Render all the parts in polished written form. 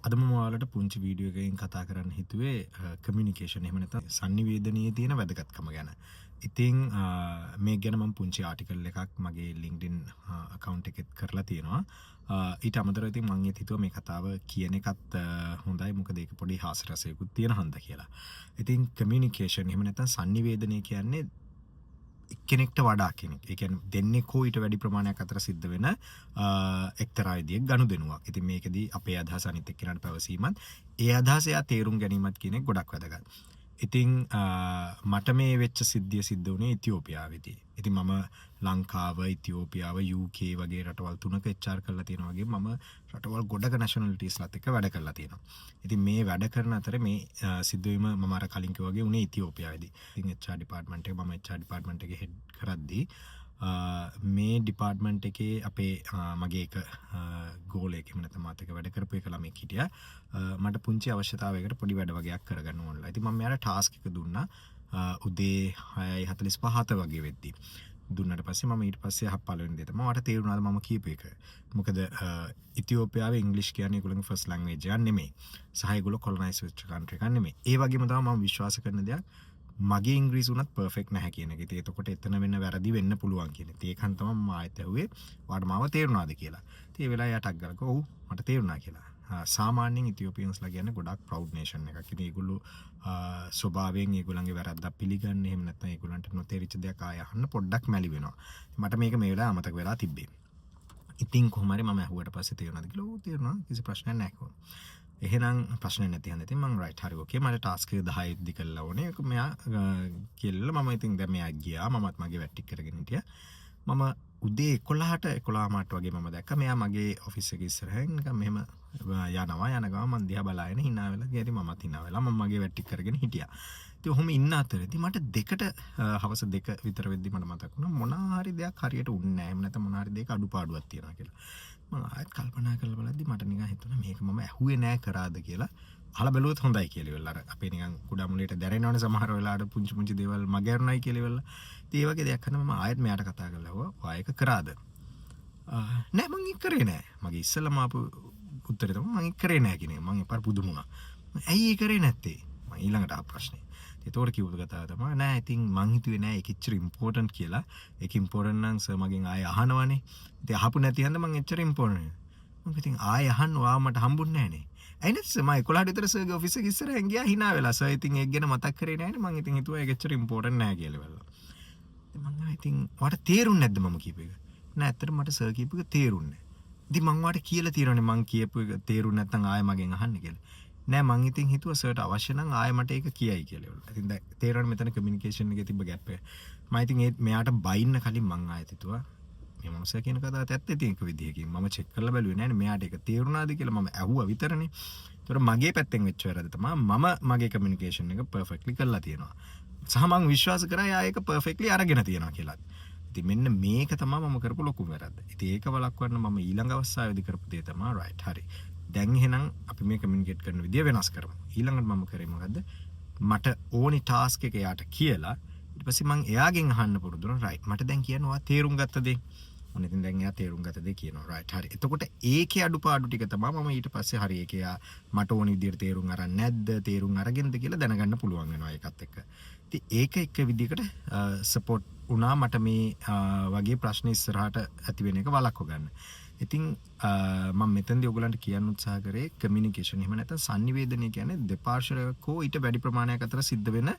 අද මම ඔයාලට පුංචි වීඩියෝ එකකින් කතා කරන්න හිතුවේ කමියුනිකේෂන් එහෙම නැත්නම් sannivedanaya තියෙන වැදගත්කම ගැන. ඉතින් මේ ගැන මම පුංචි ආටිකල් එකක් මගේ LinkedIn account එකෙත් කරලා තියෙනවා. ඊට අමතරව ඉතින් මම හිතුවා මේ කතාව කියන එකත් හොඳයි මොකද ඒක පොඩි හාස්‍ය රසයකුත් තියෙන හන්ද කියලා. ඉතින් කමියුනිකේෂන් එහෙම නැත්නම් sannivedanaya කියන්නේ එක්කෙනෙක්ට වඩා කෙනෙක්. ඒ කියන්නේ දෙන්නෙකෝ ඊට වැඩි ප්‍රමාණයක් අතර සිද්ධ වෙන එක්තරා විදිහක ගනුදෙනුවක්. ඉතින් මේකෙදී අපේ අදහස අනිත් එක්කෙනාට පැවසීමත් ඒ අදහස එයා තේරුම් ගැනීමත් කියන එක ගොඩක් වැදගත්. ඉතින් මට මේ වෙච්ච සිද්ධිය සිද්ධ වුණේ ඉතියෝපියාවේදී. ඉතින් මම ලංකාව, ඉතියෝපියාව, UK වගේ රටවල් තුනක HR කරලා තියෙනවා වගේ මම රටවල් ගොඩක නැෂනලිටිස්ලාත් එක්ක වැඩ කරලා තියෙනවා. ඉතින් මේ වැඩ කරන අතරේ මේ සිද්ධවීම මම අර කලින් කිව්වා වගේ උනේ ඉතියෝපියාවේදී. ඉතින් HR ඩිපාර්ට්මන්ට් එක මම HR ඩිපාර්ට්මන්ට් එකේ හෙඩ් කරද්දී මේ ඩිපාර්ට්මන්ට් එකේ අපේ මගේ එක ගෝලයෙක් එහෙම නැත්නම් මාත් එක්ක වැඩ කරපු එක ළමෙක් හිටියා. මට පුංචි අවශ්‍යතාවයකට පොඩි වැඩ වගේක් කරගන්න ඕනලා. ඉතින් මම මෙයාට ටාස්ක් එක දුන්නා. උදේ 6:45 වගේ වෙද්දී. දුන්නාට පස්සේ මම ඊට පස්සේ පළවෙනි දේ තමයි මට තේරුණාද මම කියපු එක. මොකද ඉතියෝපියාවේ ඉංග්‍රීසි කියන්නේ ඒගොල්ලන්ගේ ෆස්ට් ලැන්ග්වේජ් එකක් නෙමෙයි. සහ ඒගොල්ලෝ කොලොනයිස් වෙච්ච කන්ට්‍රි එකක් නෙමෙයි. ඒ වගේම තමයි මම විශ්වාස කරන දෙයක් මගේ ඉංග්‍රීසි උනත් පර්ෆෙක්ට් නැහැ කියන එක. ඉතින් එතකොට එතන වෙන වැරදි වෙන්න පුළුවන් කියන එක. ඒකන් තමයි මම ආයෙත් ඇහුවේ වාට මාව තේරුණාද කියලා. ඉතින් ඒ වෙලාවේ යාටක් ගලක ඔව් මට තේරුණා කියලා. සාමාන්‍යයෙන් ඉතියෝපියන්ස්ලා කියන්නේ ගොඩක් ප්‍රවුඩ් නේෂන් එකක්. ඉතින් ඒගොල්ලෝ ස්වභාවයෙන් ඒගොල්ලන්ගේ වැරද්දක් පිළිගන්නේ එහෙම නැත්නම් ඒගොල්ලන්ට නොතේරිච්ච දෙයක් ආය අහන්න පොඩ්ඩක් මැලි වෙනවා. මට මේක මේ වෙලාවේ අමතක වෙලා තිබ්බේ. ඉතින් කොහොම හරි මම ඇහුවට පස්සේ තේරුණාද කියලා ඔව් තේරුණා. කිසි ප්‍රශ්නයක් නැහැ කොහොම. එහෙනම් ප්‍රශ්න නැති හන්ද ඉතින් මම රයිට් හරි ඕකේ මට ටාස්ක් එක 10 ඉදි කළා ඕනේ. ඒක මෙයා කියලා මම ඉතින් දැන් මෙයා ගියා. මමත් මගේ වැට් ටික කරගෙන හිටියා. මම උදේ 11 මාට වගේ මම දැක්කා මෙයා මගේ ඔෆිස් එකේ ඉස්සරහින් නිකන් මෙහෙම යනවා යන ගම මම දිහා බලාගෙන hina වෙලා ගියා. ඉතින් මමත් hina වෙලා මම මගේ වැට් ටික කරගෙන හිටියා. ඉතින් ඔහොම ඉන්න අතරේදී මට දෙකට හවස 2 විතර වෙද්දි මට මතක් වුණා මොනවා හරි දෙයක් හරියට උන්නේ නැහැ. එහෙම නැත්නම් මොනවා හරි දෙයක අඩුපාඩුවක් තියෙනවා කියලා. මම ආයෙත් කල්පනා කරලා බලද්දි මට නිකන් හිතුණා මේක මම ඇහුවේ නෑ කරාද කියලා. අහලා බැලුවොත් හොඳයි කියලා ඉවල්ලා. අර අපේ නිකන් කුඩා මුලේට දැරෙනවනේ සමහර වෙලාවට පුංචි දේවල් මගේ අරුණයි කියලා ඉවල්ලා. ඉතින් ඒ වගේ දෙයක් කරන මම ආයෙත් මෙයාට කතා කරලා ඇහුවා ඔයා ඒක කරාද? නෑ මං ඒක කරේ නෑ. මගේ ඉස්සෙල්ලාම ආපු උත්තරේ තමයි මං ඒක කරේ නෑ කියන එක. මං එපාර පුදුම වුණා. ඇයි ඒ කරේ නැත්තේ? මං ඊළඟට ආපු ප්‍රශ්නේ. ඒතකොට කිව්ව කතාව තමයි නෑ ඉතින් මං හිතුවේ නෑ ඒක එච්චර ඉම්පෝටන්ට් කියලා. ඒක ඉම්පෝටන්ට් නම් සර් මගෙන් ආයෙ අහනවනේ. ඉතින් අහපු නැති හන්ද මං එච්චර ඉම්පෝටන්ට් නෑ. මං ඉතින් ආයෙ අහන්න ඔයාව මට හම්බුන්නේ නෑනේ. ඇයි නැත් සර් මම 11ට විතර සර්ගේ ඔෆිස් එකේ ඉස්සරහින් ගියා hina වෙලා. සර් ඉතින් ඒක ගැන මතක් කරේ නෑනේ. මං ඉතින් හිතුවා ඒක එච්චර ඉම්පෝටන්ට් නෑ කියලා වෙලා. මං ඉතින් ඔයාට තේරුන්නේ නැද්ද මම කියපු එක? නෑ ඇත්තටම මට සර් කියපු එක තේරුන්නේ නෑ. ඉතින් මං ඔයාට කියලා තියෙනවනේ මං කියපු එක තේරුන්නේ නැත්නම් ආයෙ මගෙන් අහන්න කියලා. නෑ මං ඉතින් හිතුවා සර්ට අවශ්‍ය නම් ආයෙ මට ඒක කියයි කියලා ඒවල. ඉතින් දැන් තේරෙන්නේ මෙතන කමියුනිකේෂන් එකේ තිබ්බ ગેප් එක. මම ඉතින් මෙයාට බයින්න කලින් මං ආයෙත් හිතුවා මේ මනුස්සයා කියන කතාවත් ඇත්ත ඉතින් එක විදිහකින් මම චෙක් කරලා බැලුවේ නෑනේ මෙයාට ඒක තේරුණාද කියලා මම ඇහුවා විතරනේ. ඒතර මගේ පැත්තෙන් වෙච්ච වැරද්ද තමයි මම මගේ කමියුනිකේෂන් එක පර්ෆෙක්ට්ලි කරලා තියෙනවා. සහ මං විශ්වාස කරා යා ඒක පර්ෆෙක්ට්ලි අරගෙන තියෙනවා කියලා. ඉතින් මෙන්න මේක තමයි මම කරපු ලොකුම වැරද්ද. ඉතින් ඒක වළක්වන්න මම ඊළඟ අවස්ථාවේදී කරපු දේ තමයි රයිට් හරි. දැන් එහෙනම් අපි මේ කමියුනිකේට් කරන විදිය වෙනස් කරමු. ඊළඟට මම කරේ මොකද්ද? මට ඕනි ටාස්ක් එක එයාට කියලා ඊට පස්සේ මං එයාගෙන් අහන්න පුරුදු වුණා රයිට්. මට දැන් කියන්න ඔයා තේරුම් ගත්තද? මොන ඉතින් දැන් එයා තේරුම් ගත්තද කියනවා රයිට් හරි. එතකොට ඒකේ අඩුපාඩු ටික තමයි මම ඊට පස්සේ හරි ඒක එයා මට ඕනි විදියට තේරුම් අරන් නැද්ද? තේරුම් අරගෙනද කියලා දැනගන්න පුළුවන් වෙනවා ඒකත් එක්ක. ඉතින් ඒක එක්ක විදිහකට සපෝට් වුණා මට මේ වගේ ප්‍රශ්න ඉස්සරහට ඇති වෙන එක වළක්ව ගන්න. ඉතින් මම මෙතනදී ඔයගලන්ට කියන්න උත්සාහ කරේ කමියුනිකේෂන් එහෙම නැත්නම් sannivedanaya කියන්නේ දෙපාර්ශ්වයකෝ ඊට වැඩි ප්‍රමාණයක් අතර සිද්ධ වෙන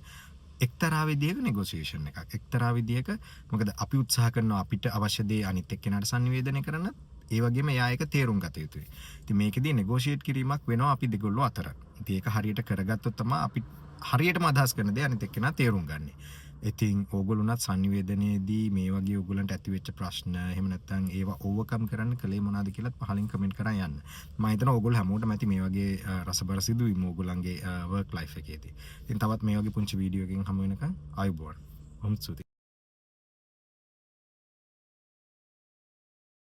එක්තරා විදියක නෙගෝසියේෂන් එකක්. එක්තරා විදියක මොකද අපි උත්සාහ කරනවා අපිට අවශ්‍ය දේ අනිත් එක්කෙනාට sannivedanaya කරන්න. ඒ වගේම එයා ඒක තේරුම් ගත යුතුයි. ඉතින් මේකෙදී නෙගෝෂিয়েට් කිරීමක් වෙනවා අපි දෙගොල්ලෝ අතර. ඉතින් ඒක හරියට කරගත්තොත් තමයි අපි හරියටම අදහස් කරන දේ අනිත් එක්කෙනා තේරුම් ගන්නේ. ඉතින් ඕගොල්ලොන්වත් sannivedanayeදී මේ වගේ ඕගොල්ලන්ට ඇති වෙච්ච ප්‍රශ්න එහෙම නැත්නම් ඒවා ඕවර්කම් කරන්න කලේ මොනවාද කියලාත් පහලින් කමෙන්ට් කරන් යන්න. මම හිතනවා ඕගොල්ලෝ හැමෝටම ඇති මේ වගේ රසබර සිදුවීම් ඕගොල්ලන්ගේ වර්ක් ලයිෆ් එකේදී. ඉතින් තවත් මේ වගේ පුංචි වීඩියෝ එකකින් හමු වෙනකන් ආයුබෝවන්. ඔහොම